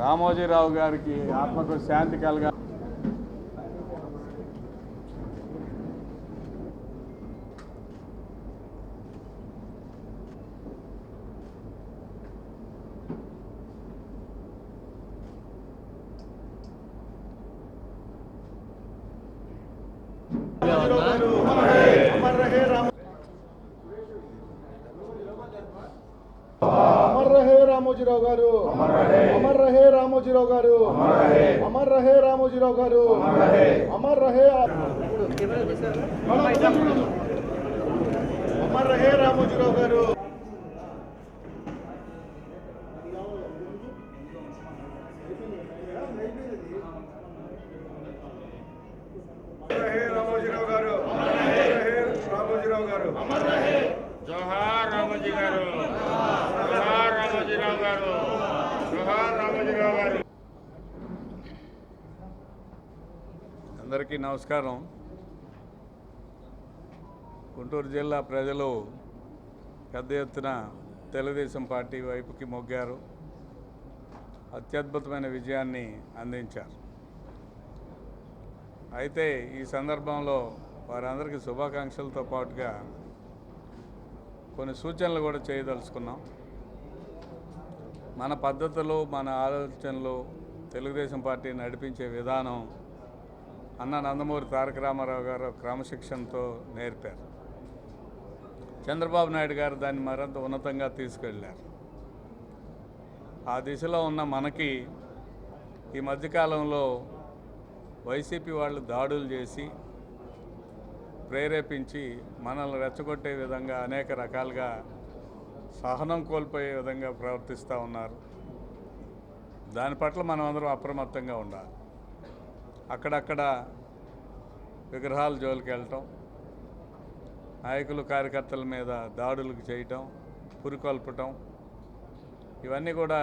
రామోజీరావు గారికి ఆత్మకు శాంతి కలగా. अमर रहे रामोजीराव गारू, अमर रहे रामोजीराव गारू, अमर रहे रामोजीराव गारू, अमर रहे रामोजीराव गारू. जोहार रामोजी गारू, जोहार रामोजीराव गारू, जोहार रामोजीराव गारू. అందరికీ నమస్కారం. గుంటూరు జిల్లా ప్రజలు పెద్ద ఎత్తున తెలుగుదేశం పార్టీ వైపుకి మొగ్గారు. అత్యద్భుతమైన విజయాన్ని అందించారు. అయితే ఈ సందర్భంలో వారందరికీ శుభాకాంక్షలతో పాటుగా కొన్ని సూచనలు కూడా చేయదలుచుకున్నాం. మన పద్ధతులు, మన ఆలోచనలు, తెలుగుదేశం పార్టీ నడిపించే విధానం అన్న నందమూరి తారక రామారావు గారు క్రమశిక్షణతో నేర్పారు. చంద్రబాబు నాయుడు గారు దాన్ని మరింత ఉన్నతంగా తీసుకెళ్ళారు. ఆ దిశలో ఉన్న మనకి ఈ మధ్యకాలంలో వైసీపీ వాళ్ళు దాడులు చేసి ప్రేరేపించి మనల్ని రెచ్చగొట్టే విధంగా అనేక రకాలుగా సహనం కోల్పోయే విధంగా ప్రవర్తిస్తూ ఉన్నారు. దాని పట్ల మనం అందరం అప్రమత్తంగా ఉండాలి. అక్కడక్కడ విగ్రహాల జోలికి వెళ్ళటం, నాయకులు కార్యకర్తల మీద దాడులకు చేయటం, పురికొల్పటం, ఇవన్నీ కూడా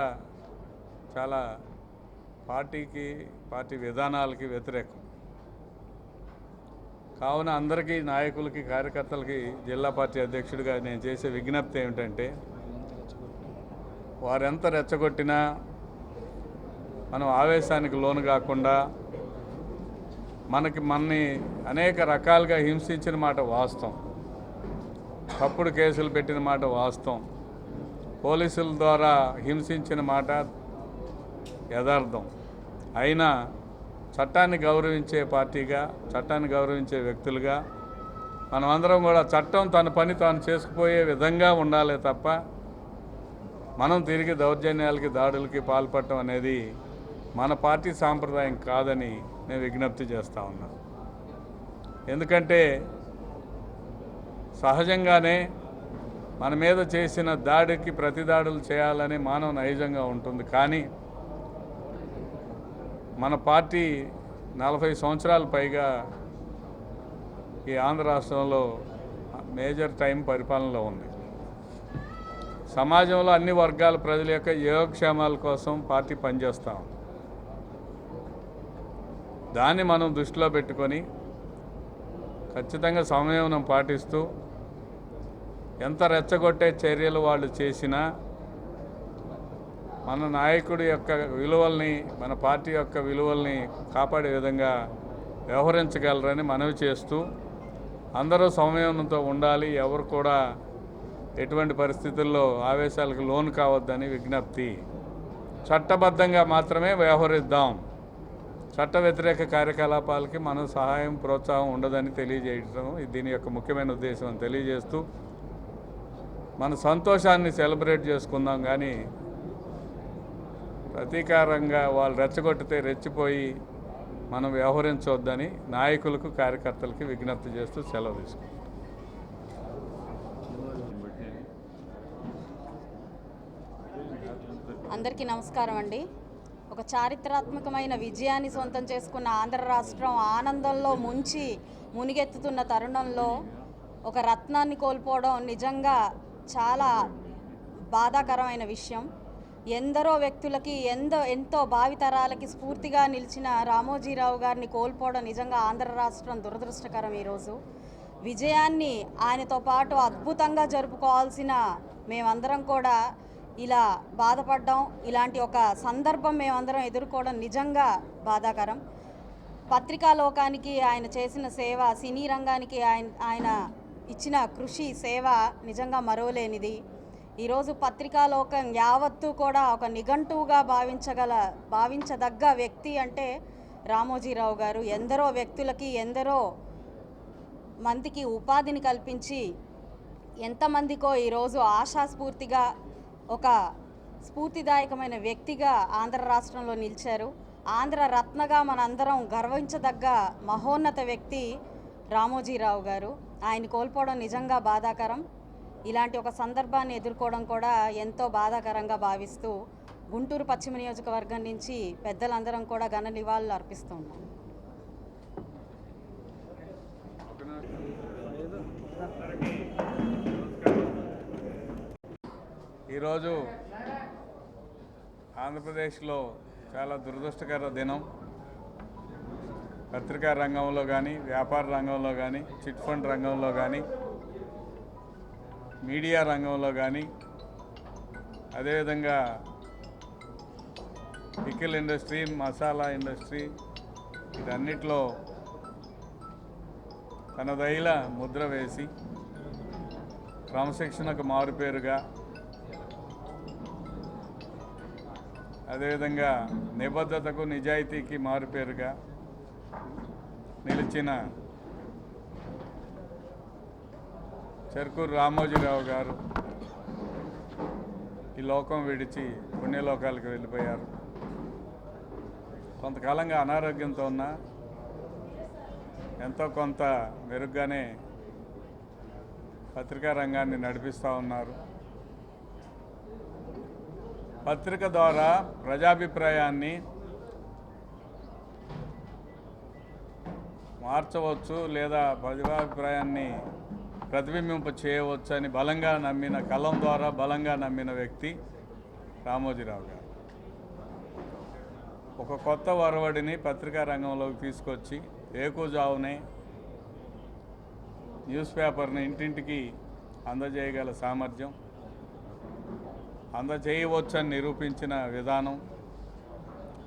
చాలా పార్టీ విధానాలకి వ్యతిరేకం. కావున అందరికీ, నాయకులకి, కార్యకర్తలకి జిల్లా పార్టీ అధ్యక్షుడిగా నేను చేసే విజ్ఞప్తి ఏమిటంటే, వారెంత రెచ్చగొట్టినా మనం ఆవేశానికి లోను కాకుండా, మనని అనేక రకాలుగా హింసించిన మాట వాస్తవం, తప్పుడు కేసులు పెట్టిన మాట వాస్తవం, పోలీసుల ద్వారా హింసించిన మాట యథార్థం. అయినా చట్టాన్ని గౌరవించే పార్టీగా, చట్టాన్ని గౌరవించే వ్యక్తులుగా మనమందరం కూడా చట్టం తన పని తాను చేసుకుపోయే విధంగా ఉండాలి తప్ప మనం తిరిగి దౌర్జన్యాలకి, దాడులకి పాల్పడటం అనేది మన పార్టీ సాంప్రదాయం కాదని నేను విజ్ఞప్తి చేస్తూ ఉన్నాను. ఎందుకంటే సహజంగానే మన మీద చేసిన దాడికి ప్రతిదాడులు చేయాలని మానవ నైజంగా ఉంటుంది. కానీ మన పార్టీ 40 సంవత్సరాల పైగా ఈ ఆంధ్ర రాష్ట్రంలో మేజర్ టైం పరిపాలనలో ఉంది. సమాజంలో అన్ని వర్గాల ప్రజల యొక్క యోగక్షేమాల కోసం పార్టీ పనిచేస్తాం. దాన్ని మనం దృష్టిలో పెట్టుకొని ఖచ్చితంగా సంయమనం పాటిస్తూ ఎంత రెచ్చగొట్టే చర్యలు వాళ్ళు చేసినా మన నాయకుడి యొక్క విలువల్ని, మన పార్టీ యొక్క విలువల్ని కాపాడే విధంగా వ్యవహరించగలరని మనవి చేస్తూ అందరూ సంయమనంతో ఉండాలి. ఎవరు కూడా ఎటువంటి పరిస్థితుల్లో ఆవేశాలకు లోను కావద్దని విజ్ఞప్తి. చట్టబద్ధంగా మాత్రమే వ్యవహరిద్దాం. చట్ట వ్యతిరేక కార్యకలాపాలకి మన సహాయం, ప్రోత్సాహం ఉండదని తెలియజేయడం దీని యొక్క ముఖ్యమైన ఉద్దేశం అని తెలియజేస్తూ మన సంతోషాన్ని సెలబ్రేట్ చేసుకుందాం. కానీ ప్రతీకారంగా వాళ్ళు రెచ్చగొట్టితే రెచ్చిపోయి మనం వ్యవహరించవద్దని నాయకులకు, కార్యకర్తలకి విజ్ఞప్తి చేస్తూ సెలవు తీసుకుంటాం. అందరికీ నమస్కారం అండి. ఒక చారిత్రాత్మకమైన విజయాన్ని సొంతం చేసుకున్న ఆంధ్ర రాష్ట్రం ఆనందంలో మునిగెత్తుతున్న తరుణంలో ఒక రత్నాన్ని కోల్పోవడం నిజంగా చాలా బాధాకరమైన విషయం. ఎందరో వ్యక్తులకి ఎంతో భావితరాలకి స్ఫూర్తిగా నిలిచిన రామోజీరావు గారిని కోల్పోవడం నిజంగా ఆంధ్ర రాష్ట్రం దురదృష్టకరం. ఈరోజు విజయాన్ని ఆయనతో పాటు అద్భుతంగా జరుపుకోవాల్సిన మేమందరం కూడా ఇలా బాధపడ్డాం. ఇలాంటి ఒక సందర్భం మేమందరం ఎదుర్కోవడం నిజంగా బాధాకరం. పత్రికా లోకానికి ఆయన చేసిన సేవ, సినీ రంగానికి ఆయన ఇచ్చిన కృషి, సేవ నిజంగా మరోలేనిది. ఈరోజు పత్రికా లోకం యావత్తూ కూడా ఒక నిఘంటువుగా భావించదగ్గ వ్యక్తి అంటే రామోజీరావు గారు. ఎందరో వ్యక్తులకి, ఎందరో మందికి ఉపాధిని కల్పించి ఎంతమందికో ఈరోజు ఆశాస్ఫూర్తిగా, ఒక స్ఫూర్తిదాయకమైన వ్యక్తిగా ఆంధ్ర రాష్ట్రంలో నిలిచారు. ఆంధ్ర రత్నగా మనందరం గర్వించదగ్గ మహోన్నత వ్యక్తి రామోజీరావు గారు. ఆయన కోల్పోవడం నిజంగా బాధాకరం. ఇలాంటి ఒక సందర్భాన్ని ఎదుర్కోవడం కూడా ఎంతో బాధాకరంగా భావిస్తూ గుంటూరు పశ్చిమ నియోజకవర్గం నుంచి పెద్దలందరం కూడా ఘన నివాళులు అర్పిస్తున్నాం. ఈరోజు ఆంధ్రప్రదేశ్లో చాలా దురదృష్టకర దినం. పత్రికా రంగంలో కానీ, వ్యాపార రంగంలో కానీ, చిట్ ఫండ్ రంగంలో కానీ, మీడియా రంగంలో కానీ, అదేవిధంగా పికిల్ ఇండస్ట్రీ, మసాలా ఇండస్ట్రీ, వీటన్నిటిలో తనదైన ముద్ర వేసి క్రమశిక్షణకు మారుపేరుగా, అదేవిధంగా నిబద్ధతకు, నిజాయితీకి మారుపేరుగా నిలిచిన చెరుకూరు రామోజీరావు గారు ఈ లోకం విడిచి పుణ్యలోకాలకు వెళ్ళిపోయారు. కొంతకాలంగా అనారోగ్యంతో ఉన్న ఎంతో కొంత మెరుగ్గానే పత్రికా రంగాన్ని నడిపిస్తూ ఉన్నారు. పత్రిక ద్వారా ప్రజాభిప్రాయాన్ని మార్చవచ్చు లేదా ప్రజాభిప్రాయాన్ని ప్రతిబింబింప చేయవచ్చు అని బలంగా నమ్మిన, కలం ద్వారా బలంగా నమ్మిన వ్యక్తి రామోజీరావు గారు. ఒక కొత్త ఒరవడిని పత్రికా రంగంలోకి తీసుకొచ్చి ఏకూజావునే న్యూస్ పేపర్ని ఇంటింటికి అందజేయగల సామర్థ్యం, అందజేయవచ్చని నిరూపించిన విధానం,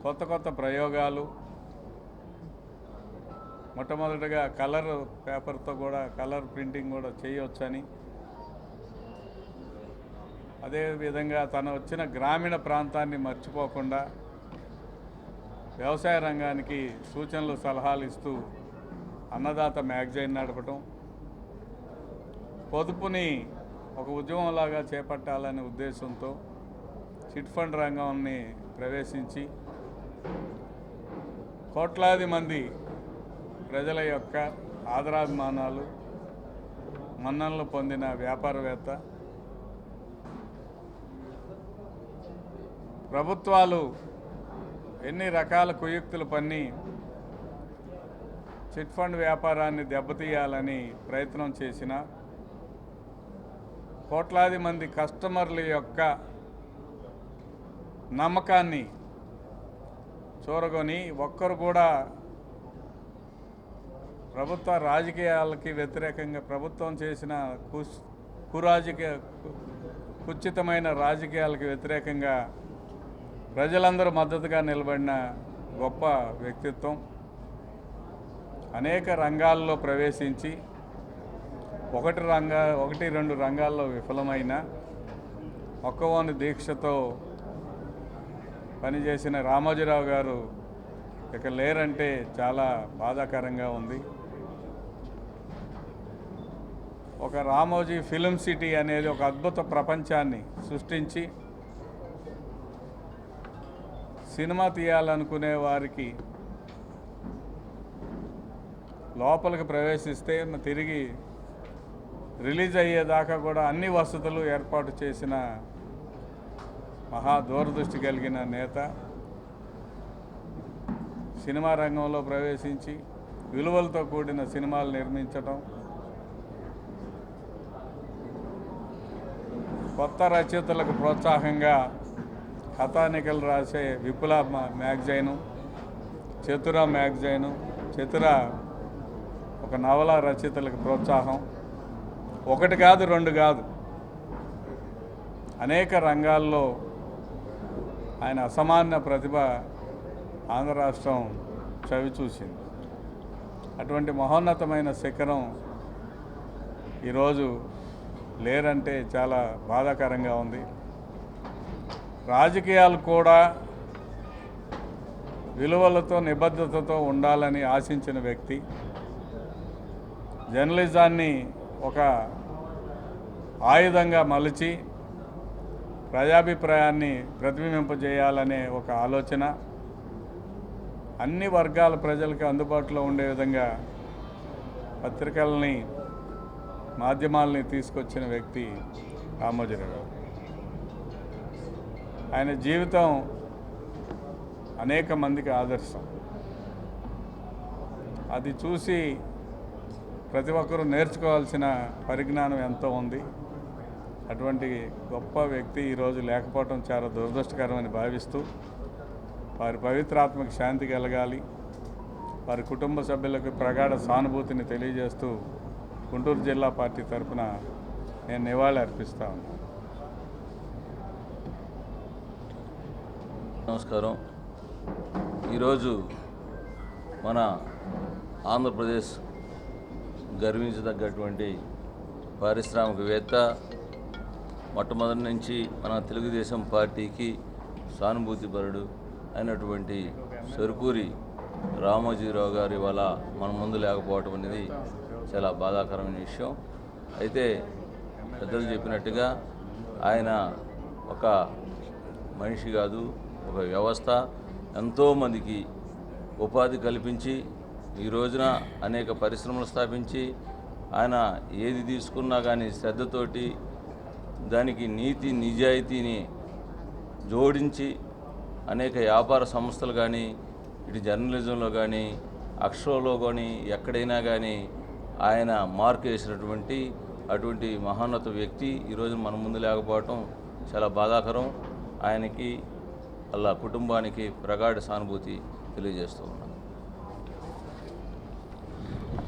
కొత్త కొత్త ప్రయోగాలు, మొట్టమొదటిగా కలర్ పేపర్తో కూడా కలర్ ప్రింటింగ్ కూడా చేయవచ్చని, అదేవిధంగా తను వచ్చిన గ్రామీణ ప్రాంతాన్ని మర్చిపోకుండా వ్యవసాయ రంగానికి సూచనలు, సలహాలు ఇస్తూ అన్నదాత మ్యాగజైన్ నడపటం, పొదుపుని ఒక ఉద్యమంలాగా చేపట్టాలనే ఉద్దేశంతో చిట్ ఫండ్ రంగాన్ని ప్రవేశించి కోట్లాది మంది ప్రజల యొక్క ఆదరాభిమానాలు, మన్ననలు పొందిన వ్యాపారవేత్త. ప్రభుత్వాలు ఎన్ని రకాల కుయుక్తులు పన్ని చిట్ ఫండ్ వ్యాపారాన్ని దెబ్బతీయాలని ప్రయత్నం చేసినా కోట్లాది మంది కస్టమర్ల యొక్క నమ్మకాన్ని చూరగొని ఒక్కరు కూడా ప్రభుత్వ రాజకీయాలకి వ్యతిరేకంగా, ప్రభుత్వం చేసిన కుచితమైన రాజకీయాలకు వ్యతిరేకంగా ప్రజలందరూ మద్దతుగా నిలబడిన గొప్ప వ్యక్తిత్వం. అనేక రంగాల్లో ప్రవేశించి ఒకటి రెండు రంగాల్లో విఫలమైన ఒక్కవోని దీక్షతో పనిచేసిన రామోజీరావు గారు ఇక లేరంటే చాలా బాధాకరంగా ఉంది. ఒక రామోజీ ఫిలిం సిటీ అనేది ఒక అద్భుత ప్రపంచాన్ని సృష్టించి సినిమా తీయాలనుకునే వారికి లోపలికి ప్రవేశిస్తే తిరిగి రిలీజ్ అయ్యేదాకా కూడా అన్ని వసతులు ఏర్పాటు చేసిన మహా దూరదృష్టి కలిగిన నేత. సినిమా రంగంలో ప్రవేశించి విలువలతో కూడిన సినిమాలు నిర్మించడం, కొత్త రచయితలకు ప్రోత్సాహంగా కథానికలు రాసే విపుల మ్యాగజైను, చతుర మ్యాగజైను, చతుర ఒక నవల రచయితలకు ప్రోత్సాహం, ఒకటి కాదు రెండు కాదు, అనేక రంగాల్లో ఆయన అసామాన్య ప్రతిభ ఆంధ్ర రాష్ట్రం చవి చూసింది. అటువంటి మహోన్నతమైన శిఖరం ఈరోజు లేరంటే చాలా బాధాకరంగా ఉంది. రాజకీయాలు కూడా విలువలతో నిబద్ధతతో ఉండాలని ఆశించిన వ్యక్తి, జర్నలిజాన్ని ఒక ఆయుధంగా మలిచి ప్రజాభిప్రాయాన్ని ప్రతిబింబింపజేయాలనే ఒక ఆలోచన, అన్ని వర్గాల ప్రజలకు అందుబాటులో ఉండే విధంగా పత్రికల్ని మాధ్యమాలని తీసుకొచ్చిన వ్యక్తి రామోజీరావు గారు. ఆయన జీవితం అనేక మందికి ఆదర్శం. అది చూసి ప్రతి ఒక్కరూ నేర్చుకోవాల్సిన పరిజ్ఞానం ఎంతో ఉంది. అటువంటి గొప్ప వ్యక్తి ఈరోజు లేకపోవడం చాలా దురదృష్టకరమని భావిస్తూ వారి పవిత్రాత్మక శాంతి కలగాలి, వారి కుటుంబ సభ్యులకు ప్రగాఢ సానుభూతిని తెలియజేస్తూ గుంటూరు జిల్లా పార్టీ తరఫున నేను నివాళి అర్పిస్తా ఉన్నాను. నమస్కారం. ఈరోజు మన ఆంధ్రప్రదేశ్ గర్వించదగ్గటువంటి పారిశ్రామికవేత్త, మొట్టమొదటి నుంచి మన తెలుగుదేశం పార్టీకి సానుభూతిపరుడు అయినటువంటి సరుకూరి రామోజీరావు గారు ఇవాళ మన ముందు లేకపోవటం అనేది చాలా బాధాకరమైన విషయం. అయితే పెద్దలు చెప్పినట్టుగా ఆయన ఒక మనిషి కాదు, ఒక వ్యవస్థ. ఎంతోమందికి ఉపాధి కల్పించి ఈ రోజున అనేక పరిశ్రమలు స్థాపించి ఆయన ఏది తీసుకున్నా కానీ శ్రద్ధతోటి దానికి నీతి నిజాయితీని జోడించి అనేక వ్యాపార సంస్థలు కానీ, ఇటు జర్నలిజంలో కానీ, అక్షరంలో కానీ, ఎక్కడైనా కానీ ఆయన మార్కు వేసినటువంటి అటువంటి మహోన్నత వ్యక్తి ఈరోజు మన ముందు లేకపోవటం చాలా బాధాకరం. ఆయనకి వాళ్ళ కుటుంబానికి ప్రగాఢ సానుభూతి తెలియజేస్తూ ఉన్నాను.